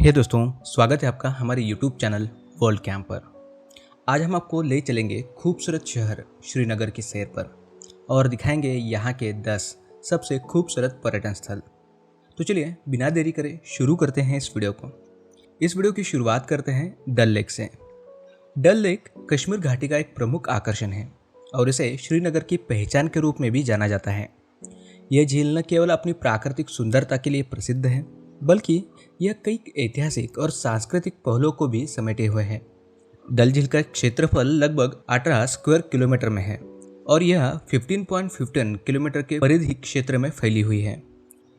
हे दोस्तों, स्वागत है आपका हमारे YouTube चैनल वर्ल्ड कैंप पर। आज हम आपको ले चलेंगे खूबसूरत शहर श्रीनगर की सैर पर और दिखाएंगे यहाँ के 10 सबसे खूबसूरत पर्यटन स्थल। तो चलिए बिना देरी करे शुरू करते हैं इस वीडियो को। इस वीडियो की शुरुआत करते हैं डल लेक से। डल लेक कश्मीर घाटी का एक प्रमुख आकर्षण है और इसे श्रीनगर की पहचान के रूप में भी जाना जाता है। यह झील न केवल अपनी प्राकृतिक सुंदरता के लिए प्रसिद्ध है, बल्कि यह कई ऐतिहासिक और सांस्कृतिक पहलुओं को भी समेटे हुए है। डल झील का क्षेत्रफल लगभग 18 स्क्वायर किलोमीटर में है और यह 15.15 किलोमीटर के परिधि क्षेत्र में फैली हुई है।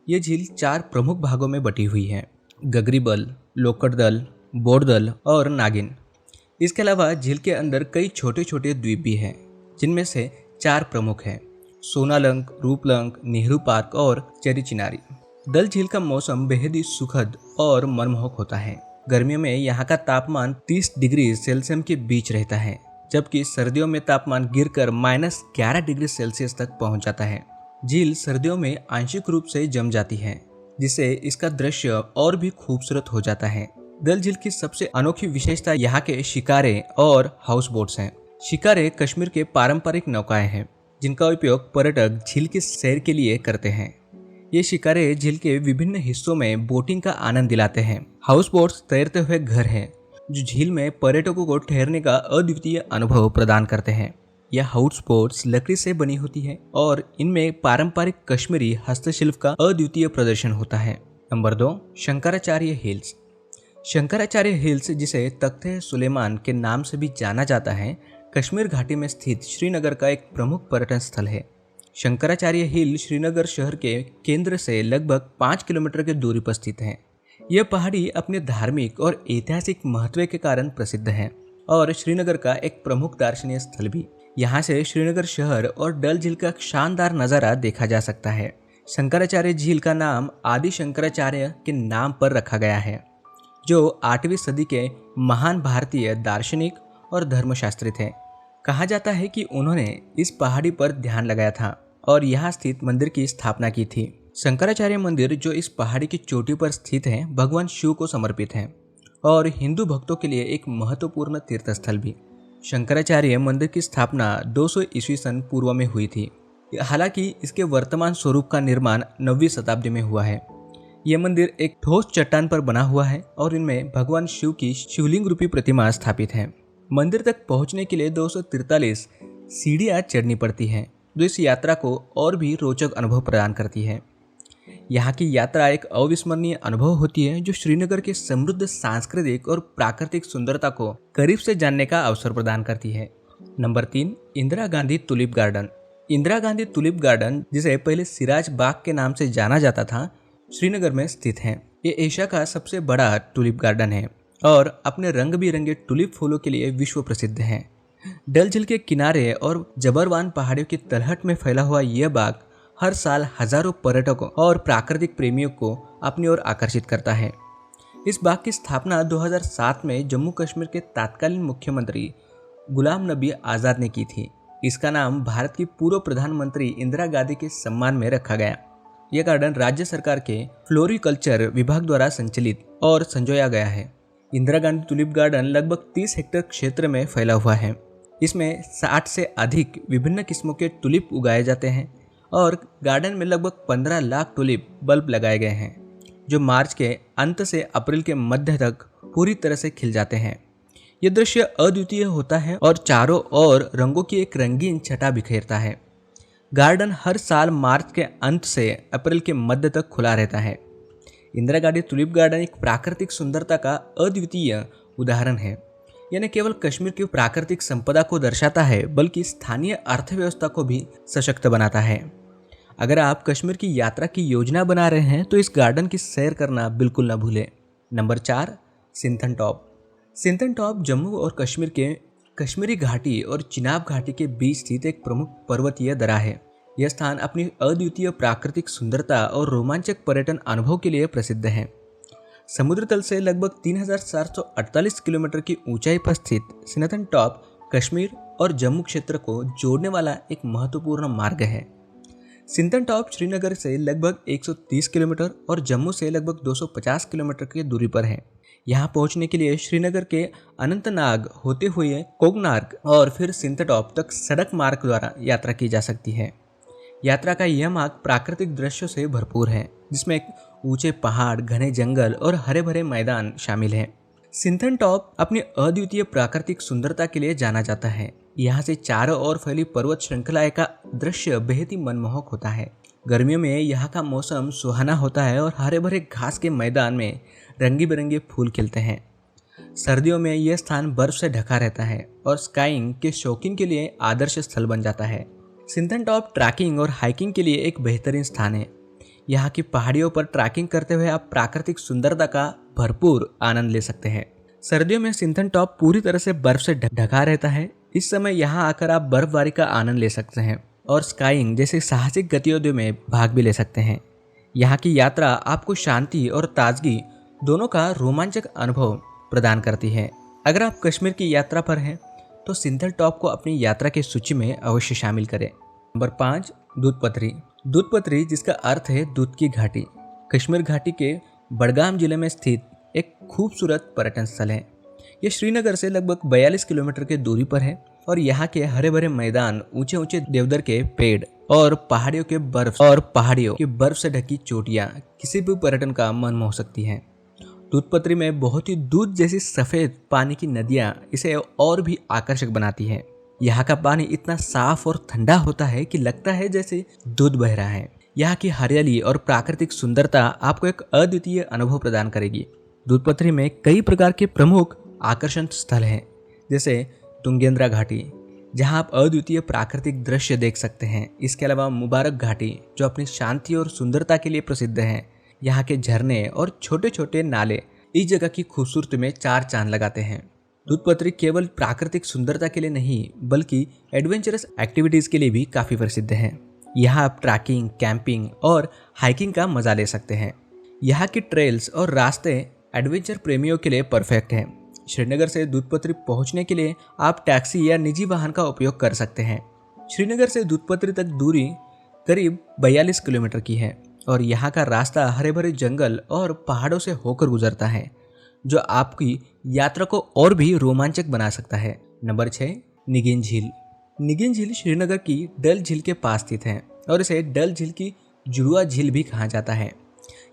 यह झील 4 प्रमुख भागों में बटी हुई है: गगरीबल, लोकटदल, बोरदल और नागिन। इसके अलावा झील के अंदर कई छोटे छोटे द्वीप भी हैं, जिनमें से 4 प्रमुख हैं: सोनालंक, रूपलंक, नेहरू पार्क और चेरी चिनारी। डल झील का मौसम बेहद ही सुखद और मनमोहक होता है। गर्मियों में यहाँ का तापमान 30 डिग्री सेल्सियस के बीच रहता है, जबकि सर्दियों में तापमान गिरकर -11 डिग्री सेल्सियस तक पहुँच जाता है। झील सर्दियों में आंशिक रूप से जम जाती है, जिससे इसका दृश्य और भी खूबसूरत हो जाता है। डल झील की सबसे अनोखी विशेषता यहाँ के शिकारे और हाउस बोट्स हैं। शिकारे कश्मीर के पारंपरिक नौकाएं हैं, जिनका उपयोग पर्यटक झील की सैर के लिए करते हैं। ये शिकारे झील के विभिन्न हिस्सों में बोटिंग का आनंद दिलाते हैं। हाउस बोट्स तैरते हुए घर हैं, जो झील में पर्यटकों को ठहरने का अद्वितीय अनुभव प्रदान करते हैं। यह हाउस बोट्स लकड़ी से बनी होती है और इनमें पारंपरिक कश्मीरी हस्तशिल्प का अद्वितीय प्रदर्शन होता है। Number 2, Shankaracharya hills. Shankaracharya hills, जिसे तख्त सुलेमान के नाम से भी जाना जाता है, कश्मीर घाटी में स्थित श्रीनगर का एक प्रमुख पर्यटन स्थल है। शंकराचार्य हिल श्रीनगर शहर के केंद्र से लगभग 5 किलोमीटर की दूरी पर स्थित है। यह पहाड़ी अपने धार्मिक और ऐतिहासिक महत्व के कारण प्रसिद्ध है और श्रीनगर का एक प्रमुख दर्शनीय स्थल भी। यहाँ से श्रीनगर शहर और डल झील का शानदार नज़ारा देखा जा सकता है। शंकराचार्य झील का नाम आदि शंकराचार्य के नाम पर रखा गया है, जो 8वीं सदी के महान भारतीय दार्शनिक और धर्मशास्त्री थे। कहा जाता है कि उन्होंने इस पहाड़ी पर ध्यान लगाया था और यहाँ स्थित मंदिर की स्थापना की थी। शंकराचार्य मंदिर, जो इस पहाड़ी की चोटी पर स्थित है, भगवान शिव को समर्पित है और हिंदू भक्तों के लिए एक महत्वपूर्ण तीर्थस्थल भी। शंकराचार्य मंदिर की स्थापना 200 ईस्वी सन पूर्व में हुई थी। हालांकि इसके वर्तमान स्वरूप का निर्माण 9वीं शताब्दी में हुआ है। यह मंदिर एक ठोस चट्टान पर बना हुआ है और इनमें भगवान शिव की शिवलिंग रूपी प्रतिमा स्थापित है। मंदिर तक पहुंचने के लिए 243 सीढ़ियां चढ़नी पड़ती हैं, जो इस यात्रा को और भी रोचक अनुभव प्रदान करती है। यहाँ की यात्रा एक अविस्मरणीय अनुभव होती है, जो श्रीनगर के समृद्ध सांस्कृतिक और प्राकृतिक सुंदरता को करीब से जानने का अवसर प्रदान करती है। Number 3, Indira Gandhi tulip garden. Indira Gandhi tulip garden, जिसे पहले सिराज बाग के नाम से जाना जाता था, श्रीनगर में स्थित है। ये एशिया का सबसे बड़ा टुलिप गार्डन है और अपने रंग बिरंगे टुलिप फूलों के लिए विश्व प्रसिद्ध है। डल झील के किनारे और जबरवान पहाड़ियों की तलहट में फैला हुआ यह बाग हर साल हजारों पर्यटकों और प्राकृतिक प्रेमियों को अपनी ओर आकर्षित करता है। इस बाग की स्थापना 2007 में जम्मू कश्मीर के तत्कालीन मुख्यमंत्री गुलाम नबी आज़ाद ने की थी। इसका नाम भारत की पूर्व प्रधानमंत्री इंदिरा गांधी के सम्मान में रखा गया। यह गार्डन राज्य सरकार के फ्लोरिकल्चर विभाग द्वारा संचालित और संजोया गया है। इंदिरा गांधी टुलिप गार्डन लगभग 30 हेक्टेयर क्षेत्र में फैला हुआ है। इसमें 60 से अधिक विभिन्न किस्मों के टुलिप उगाए जाते हैं और गार्डन में लगभग 15 लाख टुलिप बल्ब लगाए गए हैं, जो मार्च के अंत से अप्रैल के मध्य तक पूरी तरह से खिल जाते हैं। यह दृश्य अद्वितीय होता है और चारों ओर रंगों की एक रंगीन छटा बिखेरता है। गार्डन हर साल मार्च के अंत से अप्रैल के मध्य तक खुला रहता है। इंदिरा गांधी टुलिप गार्डन एक प्राकृतिक सुंदरता का अद्वितीय उदाहरण है। यह न केवल कश्मीर की प्राकृतिक संपदा को दर्शाता है, बल्कि स्थानीय अर्थव्यवस्था को भी सशक्त बनाता है। अगर आप कश्मीर की यात्रा की योजना बना रहे हैं, तो इस गार्डन की सैर करना बिल्कुल न भूलें। Number 4, Sinthan top. Sinthan top Jammu और कश्मीर के कश्मीरी घाटी और चिनाब घाटी के बीच स्थित एक प्रमुख पर्वतीय दर्रा है। यह स्थान अपनी अद्वितीय प्राकृतिक सुंदरता और रोमांचक पर्यटन अनुभव के लिए प्रसिद्ध है। समुद्र तल से लगभग 3448 किलोमीटर की ऊंचाई पर स्थित सिंथन टॉप कश्मीर और जम्मू क्षेत्र को जोड़ने वाला एक महत्वपूर्ण मार्ग है। सिंथन टॉप श्रीनगर से लगभग 130 किलोमीटर और जम्मू से लगभग 250 किलोमीटर की दूरी पर है। यहाँ पहुँचने के लिए श्रीनगर के अनंतनाग होते हुए कोगनार्क और फिर सिंथटॉप तक सड़क मार्ग द्वारा यात्रा की जा सकती है। यात्रा का यह मार्ग प्राकृतिक दृश्यों से भरपूर है, जिसमें ऊंचे पहाड़, घने जंगल और हरे भरे मैदान शामिल हैं। सिंथन टॉप अपनी अद्वितीय प्राकृतिक सुंदरता के लिए जाना जाता है। यहाँ से चारों ओर फैली पर्वत श्रृंखला का दृश्य बेहद ही मनमोहक होता है। गर्मियों में यहाँ का मौसम सुहाना होता है और हरे भरे घास के मैदान में रंगी बिरंगे फूल खिलते हैं। सर्दियों में यह स्थान बर्फ से ढका रहता है और स्काइंग के शौकीन के लिए आदर्श स्थल बन जाता है। सिंथन टॉप ट्रैकिंग और हाइकिंग के लिए एक बेहतरीन स्थान है। यहाँ की पहाड़ियों पर ट्रैकिंग करते हुए आप प्राकृतिक सुंदरता का भरपूर आनंद ले सकते हैं। सर्दियों में सिंथन टॉप पूरी तरह से बर्फ से ढका रहता है। इस समय यहाँ आकर आप बर्फबारी का आनंद ले सकते हैं और स्काइंग जैसे साहसिक गतिविधियों में भाग भी ले सकते हैं। यहाँ की यात्रा आपको शांति और ताजगी दोनों का रोमांचक अनुभव प्रदान करती है। अगर आप कश्मीर की यात्रा पर हैं तो सिंथन टॉप को अपनी यात्रा की सूची में अवश्य शामिल करें। नंबर 5, दूध पथरी। दूध पथरी, जिसका अर्थ है दूध की घाटी, कश्मीर घाटी के बडगाम जिले में स्थित एक खूबसूरत पर्यटन स्थल है। यह श्रीनगर से लगभग 42 किलोमीटर की दूरी पर है और यहाँ के हरे भरे मैदान, ऊंचे ऊंचे देवदार के पेड़ और पहाड़ियों की बर्फ से ढकी चोटियाँ किसी भी पर्यटन का मन मोह सकती हैं। दूध पथरी में बहुत ही दूध जैसी सफेद पानी की नदियाँ इसे और भी आकर्षक बनाती है। यहाँ का पानी इतना साफ और ठंडा होता है कि लगता है जैसे दूध बह रहा है। यहाँ की हरियाली और प्राकृतिक सुंदरता आपको एक अद्वितीय अनुभव प्रदान करेगी। दूध पथरी में कई प्रकार के प्रमुख आकर्षण स्थल हैं, जैसे तुंगेंद्रा घाटी, जहां आप अद्वितीय प्राकृतिक दृश्य देख सकते हैं। इसके अलावा मुबारक घाटी, जो अपनी शांति और सुंदरता के लिए प्रसिद्ध है। यहाँ के झरने और छोटे छोटे नाले इस जगह की खूबसूरती में चार चांद लगाते हैं। दूध पथरी केवल प्राकृतिक सुंदरता के लिए नहीं, बल्कि एडवेंचरस एक्टिविटीज के लिए भी काफी प्रसिद्ध है। यहाँ आप ट्रैकिंग, कैंपिंग और हाइकिंग का मजा ले सकते हैं। यहाँ की ट्रेल्स और रास्ते एडवेंचर प्रेमियों के लिए परफेक्ट हैं। श्रीनगर से दूध पथरी पहुँचने के लिए आप टैक्सी या निजी वाहन का उपयोग कर सकते हैं। श्रीनगर से दूध पथरी तक दूरी करीब 42 किलोमीटर की है और यहाँ का रास्ता हरे भरे जंगल और पहाड़ों से होकर गुजरता है, जो आपकी यात्रा को और भी रोमांचक बना सकता है। नंबर 6, निगिन झील। निगिन झील श्रीनगर की डल झील के पास स्थित है और इसे डल झील की जुड़वा झील भी कहा जाता है।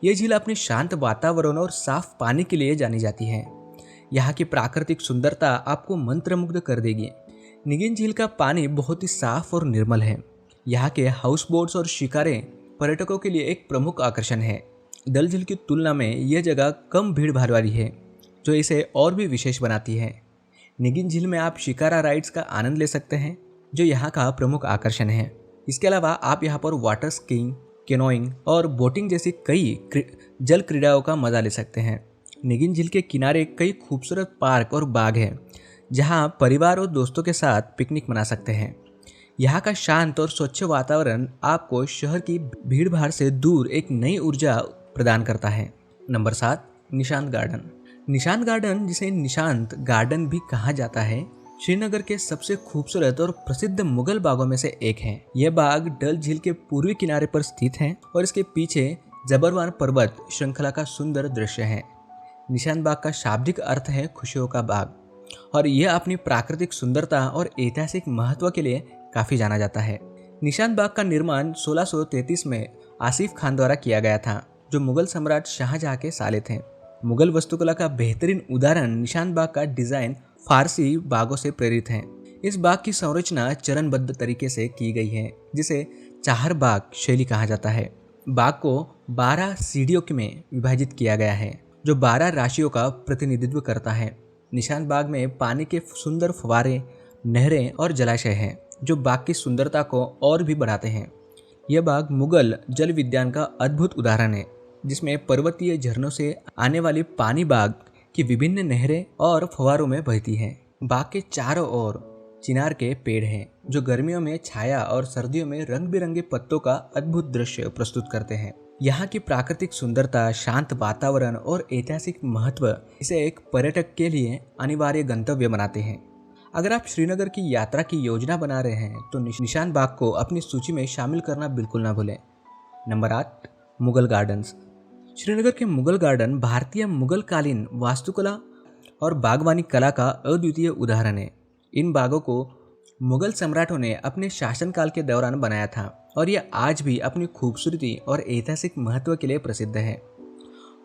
यह झील अपने शांत वातावरण और साफ पानी के लिए जानी जाती है। यहाँ की प्राकृतिक सुंदरता आपको मंत्रमुग्ध कर देगी। निगिन झील का पानी बहुत ही साफ और निर्मल है। यहाँ के हाउस बोट्स और शिकारें पर्यटकों के लिए एक प्रमुख आकर्षण है। डल झील की तुलना में यह जगह कम भीड़ भाड़ वाली है, जो इसे और भी विशेष बनाती है। निगिन झील में आप शिकारा राइड्स का आनंद ले सकते हैं, जो यहाँ का प्रमुख आकर्षण है। इसके अलावा आप यहाँ पर वाटर स्कीइंग, कैनोइंग और बोटिंग जैसी कई जल क्रीड़ाओं का मजा ले सकते हैं। निगिन झील के किनारे कई खूबसूरत पार्क और बाग हैं, जहाँ परिवार और दोस्तों के साथ पिकनिक मना सकते हैं। यहाँ का शांत और स्वच्छ वातावरण आपको शहर की भीड़ भाड़ से दूर एक नई ऊर्जा प्रदान करता है। Number 7, Nishant garden. Nishant garden, जिसे निशांत गार्डन भी कहा जाता है, श्रीनगर के सबसे खूबसूरत और प्रसिद्ध मुगल बागों में से एक है। यह बाग डल झील के पूर्वी किनारे पर स्थित है और इसके पीछे जबरवान पर्वत श्रृंखला का सुंदर दृश्य है। निशांत बाग का शाब्दिक अर्थ है खुशियों का बाग और यह अपनी प्राकृतिक सुंदरता और ऐतिहासिक महत्व के लिए काफी जाना जाता है। निशांत बाग का निर्माण 1633 में आसिफ खान द्वारा किया गया था, जो मुगल सम्राट शाहजहां के साले थे। मुगल वास्तुकला का बेहतरीन उदाहरण निशांत बाग का डिजाइन फारसी बागों से प्रेरित है। इस बाग की संरचना चरणबद्ध तरीके से की गई है, जिसे चाहर बाग शैली कहा जाता है। बाग को 12 सीढ़ियों में विभाजित किया गया है, जो 12 राशियों का प्रतिनिधित्व करता है। निशांत बाग में पानी के सुंदर फव्वारे, नहरें और जलाशय हैं, जो बाग की सुंदरता को और भी बढ़ाते हैं। यह बाग मुगल जल विज्ञान का अद्भुत उदाहरण है, जिसमें पर्वतीय झरनों से आने वाली पानी बाग की विभिन्न नहरें और फव्वारों में बहती है। बाग के चारों ओर चिनार के पेड़ हैं, जो गर्मियों में छाया और सर्दियों में रंग बिरंगे पत्तों का अद्भुत दृश्य प्रस्तुत करते हैं। यहाँ की प्राकृतिक सुंदरता, शांत वातावरण और ऐतिहासिक महत्व इसे एक पर्यटक के लिए अनिवार्य गंतव्य बनाते हैं। अगर आप श्रीनगर की यात्रा की योजना बना रहे हैं तो निशान बाग को अपनी सूची में शामिल करना बिल्कुल ना भूलें। Number 8, Mughal gardens. श्रीनगर के मुगल गार्डन भारतीय मुगल कालीन वास्तुकला और बागवानी कला का अद्वितीय उदाहरण है। इन बागों को मुगल सम्राटों ने अपने शासनकाल के दौरान बनाया था और यह आज भी अपनी खूबसूरती और ऐतिहासिक महत्व के लिए प्रसिद्ध है।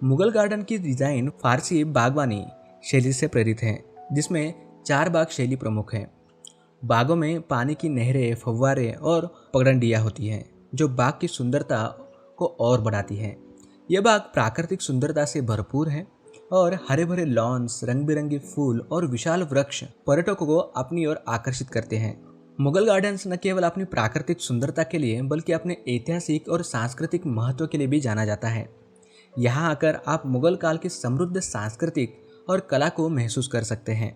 मुगल गार्डन की डिजाइन फारसी बागवानी शैली से प्रेरित है, जिसमें 4 बाग शैली प्रमुख है। बागों में पानी की नहरें, फव्वारे और पगडंडियाँ होती हैं, जो बाग की सुंदरता को और बढ़ाती हैं। यह बाग प्राकृतिक सुंदरता से भरपूर है और हरे भरे लॉन्स, रंग बिरंगे फूल और विशाल वृक्ष पर्यटकों को अपनी ओर आकर्षित करते हैं। मुगल गार्डन्स न केवल अपनी प्राकृतिक सुंदरता के लिए बल्कि अपने ऐतिहासिक और सांस्कृतिक महत्व के लिए भी जाना जाता है। यहाँ आकर आप मुगल काल की समृद्ध सांस्कृतिक और कला को महसूस कर सकते हैं।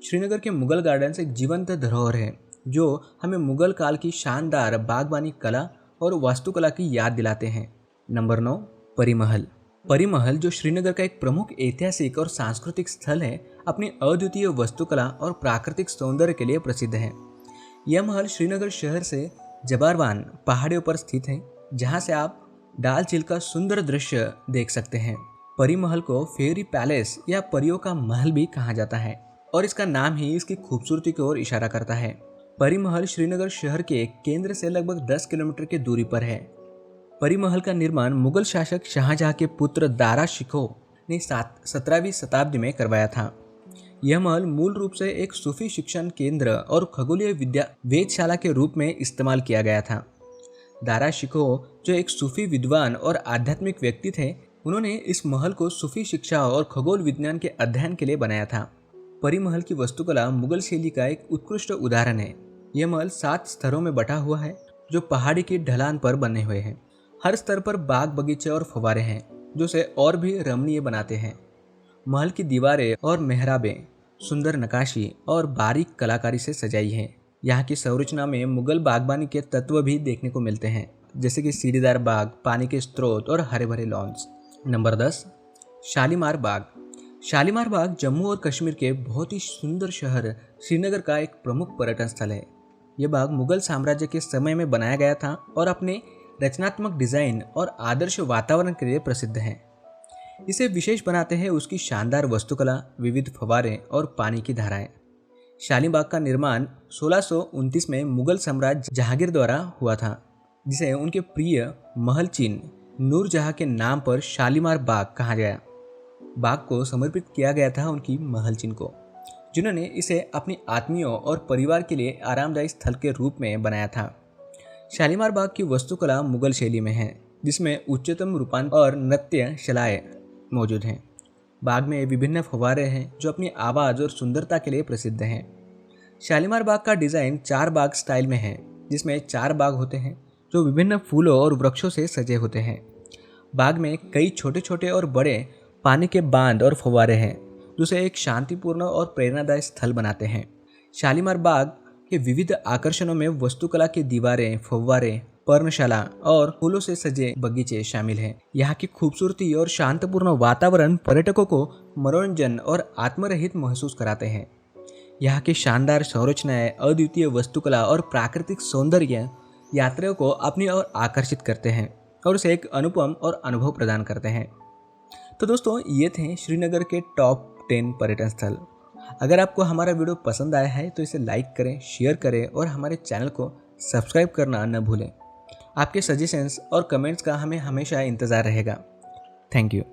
श्रीनगर के मुगल गार्डन्स एक जीवंत धरोहर है जो हमें मुगल काल की शानदार बागवानी कला और वास्तुकला की याद दिलाते हैं। नंबर 9, परी महल। परी महल, जो श्रीनगर का एक प्रमुख ऐतिहासिक और सांस्कृतिक स्थल है, अपनी अद्वितीय वास्तुकला और प्राकृतिक सौंदर्य के लिए प्रसिद्ध है। यह महल श्रीनगर शहर से जबारवान पहाड़ियों पर स्थित है, जहां से आप डाल झील का सुंदर दृश्य देख सकते हैं। परी महल को फेयरी पैलेस या परियों का महल भी कहा जाता है और इसका नाम ही इसकी खूबसूरती की ओर इशारा करता है। परी महल श्रीनगर शहर के केंद्र से लगभग 10 किलोमीटर की दूरी पर है। परी महल का निर्माण मुगल शासक शाहजहां के पुत्र दारा शिकोह ने 17वीं शताब्दी में करवाया था। यह महल मूल रूप से एक सूफी शिक्षण केंद्र और खगोलीय विद्या वेधशाला के रूप में इस्तेमाल किया गया था। दारा शिकोह, जो एक सूफी विद्वान और आध्यात्मिक व्यक्ति थे, उन्होंने इस महल को सूफी शिक्षा और खगोल विज्ञान के अध्ययन के लिए बनाया था। परी महल की वास्तुकला मुगल शैली का एक उत्कृष्ट उदाहरण है। यह महल 7 स्तरों में बटा हुआ है, जो पहाड़ी की ढलान पर बने हुए हैं। हर स्तर पर बाग, बगीचे और फव्वारे हैं, जो इसे और भी रमणीय बनाते हैं। महल की दीवारें और मेहराबें सुंदर नक्काशी और बारीक कलाकारी से सजाई हैं। यहाँ की संरचना में मुगल बागवानी के तत्व भी देखने को मिलते हैं, जैसे कि सीढ़ीदार बाग, पानी के स्रोत और हरे भरे लॉन्स। नंबर 10, शालीमार बाग। शालीमार बाग जम्मू और कश्मीर के बहुत ही सुंदर शहर श्रीनगर का एक प्रमुख पर्यटन स्थल है। यह बाग मुगल साम्राज्य के समय में बनाया गया था और अपने रचनात्मक डिजाइन और आदर्श वातावरण के लिए प्रसिद्ध है। इसे विशेष बनाते हैं उसकी शानदार वास्तुकला, विविध फव्वारे और पानी की धाराएं। शालीबाग का निर्माण 1629 में मुगल सम्राट जहांगीर द्वारा हुआ था, जिसे उनके प्रिय महलचिन नूरजहां के नाम पर शालीमार बाग कहा गया। बाग को समर्पित किया गया था उनकी महलचिन को, जिन्होंने इसे अपनी आत्मियों और परिवार के लिए आरामदायी स्थल के रूप में बनाया था। शालीमार बाग की वास्तुकला मुगल शैली में है, जिसमें उच्चतम रूपांतर और नृत्य शैलियाँ मौजूद हैं। बाग में विभिन्न फव्वारे हैं जो अपनी आवाज़ और सुंदरता के लिए प्रसिद्ध हैं। शालीमार बाग का डिज़ाइन 4 बाग स्टाइल में है, जिसमें 4 बाग होते हैं जो विभिन्न फूलों और वृक्षों से सजे होते हैं। बाग में कई छोटे छोटे और बड़े पानी के बांध और फव्वारे हैं, जो उसे एक शांतिपूर्ण और प्रेरणादायक स्थल बनाते हैं। शालीमार बाग के विविध आकर्षणों में वास्तुकला की दीवारें, फव्वारे, पर्णशाला और फूलों से सजे बगीचे शामिल हैं। यहाँ की खूबसूरती और शांतपूर्ण वातावरण पर्यटकों को मनोरंजन और आत्मरहित महसूस कराते हैं। यहाँ की शानदार संरचनाएं, अद्वितीय वास्तुकला और प्राकृतिक सौंदर्य यात्रियों को अपनी ओर आकर्षित करते हैं और उसे एक अनुपम और अनुभव प्रदान करते हैं। तो दोस्तों, ये थे श्रीनगर के टॉप 10 पर्यटन स्थल। अगर आपको हमारा वीडियो पसंद आया है तो इसे लाइक करें, शेयर करें और हमारे चैनल को सब्सक्राइब करना न भूलें। आपके सजेशंस और कमेंट्स का हमें हमेशा इंतज़ार रहेगा। Thank you.